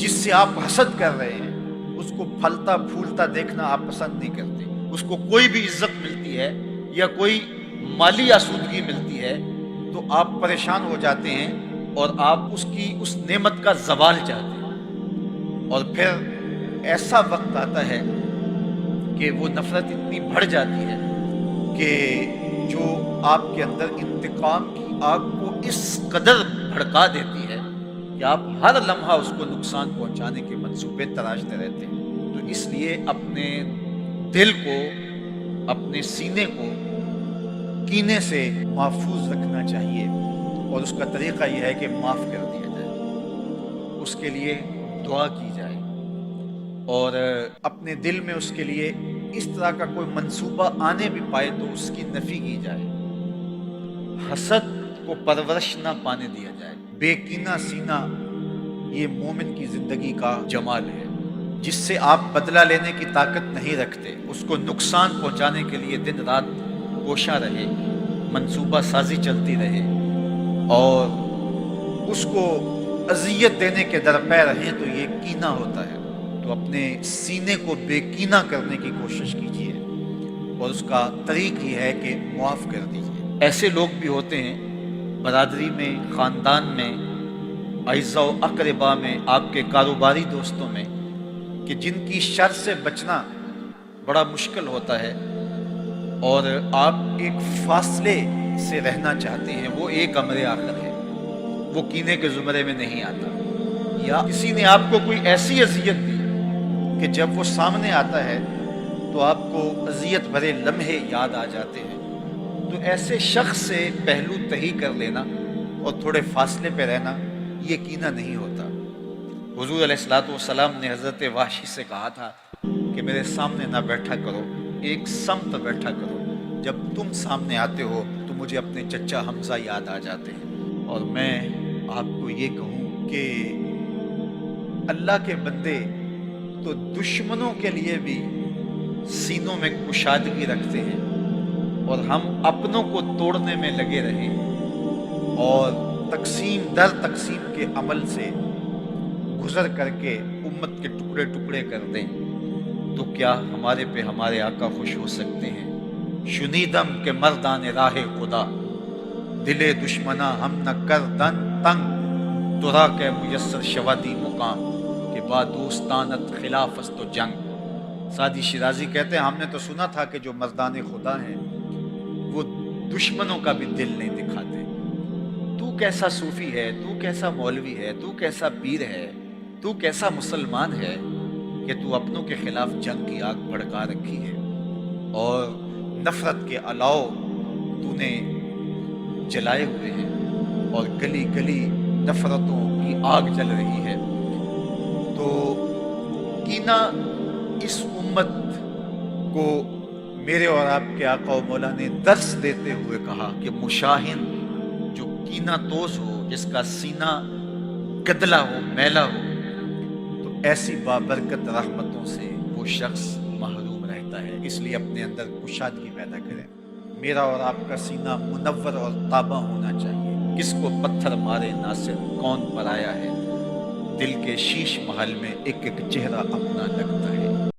جس سے آپ حسد کر رہے ہیں اس کو پھلتا پھولتا دیکھنا آپ پسند نہیں کرتے، اس کو کوئی بھی عزت ملتی ہے یا کوئی مالی آسودگی ملتی ہے تو آپ پریشان ہو جاتے ہیں اور آپ اس کی اس نعمت کا زوال چاہتے ہیں، اور پھر ایسا وقت آتا ہے کہ وہ نفرت اتنی بڑھ جاتی ہے کہ جو آپ کے اندر انتقام کی آگ کو اس قدر بھڑکا دیتی ہے کہ آپ ہر لمحہ اس کو نقصان پہنچانے کے منصوبے تراشتے رہتے ہیں۔ تو اس لیے اپنے دل کو، اپنے سینے کو کینے سے محفوظ رکھنا چاہیے، اور اس کا طریقہ یہ ہے کہ معاف کر دیا جائے، اس کے لیے دعا کی جائے، اور اپنے دل میں اس کے لیے اس طرح کا کوئی منصوبہ آنے بھی پائے تو اس کی نفی کی جائے، حسد کو پرورش نہ پانے دیا جائے۔ بے کینہ سینہ یہ مومن کی زندگی کا جمال ہے، جس سے آپ بدلہ لینے کی طاقت نہیں رکھتے، اس کو نقصان پہنچانے کے لیے دن رات کوشاں رہے، منصوبہ سازی چلتی رہے، اور اس کو اذیت دینے کے درپے رہیں، تو یہ کینہ ہوتا ہے۔ تو اپنے سینے کو بے کینہ کرنے کی کوشش کیجیے، اور اس کا طریق یہ ہے کہ معاف کر دیجیے۔ ایسے لوگ بھی ہوتے ہیں برادری میں، خاندان میں، اعزاء و اقربا میں، آپ کے کاروباری دوستوں میں، کہ جن کی شر سے بچنا بڑا مشکل ہوتا ہے، اور آپ ایک فاصلے سے رہنا چاہتے ہیں، وہ ایک امر آخر ہے، وہ کینے کے زمرے میں نہیں آتا۔ یا کسی نے آپ کو کوئی ایسی اذیت دی کہ جب وہ سامنے آتا ہے تو آپ کو اذیت بھرے لمحے یاد آ جاتے ہیں، تو ایسے شخص سے پہلو تہی کر لینا اور تھوڑے فاصلے پہ رہنا یہ کینہ نہیں ہوتا۔ حضور علیہ الصلوۃ والسلام نے حضرت وحشی سے کہا تھا کہ میرے سامنے نہ بیٹھا کرو، ایک سمت بیٹھا کرو، جب تم سامنے آتے ہو تو مجھے اپنے چچا حمزہ یاد آ جاتے ہیں۔ اور میں آپ کو یہ کہوں کہ اللہ کے بندے تو دشمنوں کے لیے بھی سینوں میں کشادگی رکھتے ہیں، اور ہم اپنوں کو توڑنے میں لگے رہیں اور تقسیم در تقسیم کے عمل سے گزر کر کے امت کے ٹکڑے ٹکڑے کر دیں، تو کیا ہمارے پہ ہمارے آقا خوش ہو سکتے ہیں؟ شنیدم کے مردان راہ خدا، دلے دشمنا ہم نہ کر دن تنگ، ترا کے میسر شوادی مقام، کہ با دوستانت خلاف است و جنگ۔ سعدی شیرازی کہتے ہیں ہم نے تو سنا تھا کہ جو مردان خدا ہیں وہ دشمنوں کا بھی دل نہیں دکھاتے۔ تو کیسا صوفی ہے، تو کیسا مولوی ہے، تو کیسا پیر ہے، تو کیسا مسلمان ہے کہ تو اپنوں کے خلاف جنگ کی آگ بھڑکا رکھی ہے، اور نفرت کے الاؤ تو نے جلائے ہوئے ہیں، اور گلی گلی نفرتوں کی آگ جل رہی ہے۔ تو کینہ اس امت کو میرے اور آپ کے آقا و مولا نے درس دیتے ہوئے کہا کہ مشاہن جو کینہ توز ہو، جس کا سینہ گدلا ہو، میلا ہو، تو ایسی بابرکت رحمتوں سے وہ شخص محروم رہتا ہے۔ اس لیے اپنے اندر کشادگی پیدا کریں۔ میرا اور آپ کا سینہ منور اور تاباں ہونا چاہیے۔ کس کو پتھر مارے ناصر کون پر آیا ہے، دل کے شیش محل میں ایک ایک چہرہ اپنا لگتا ہے۔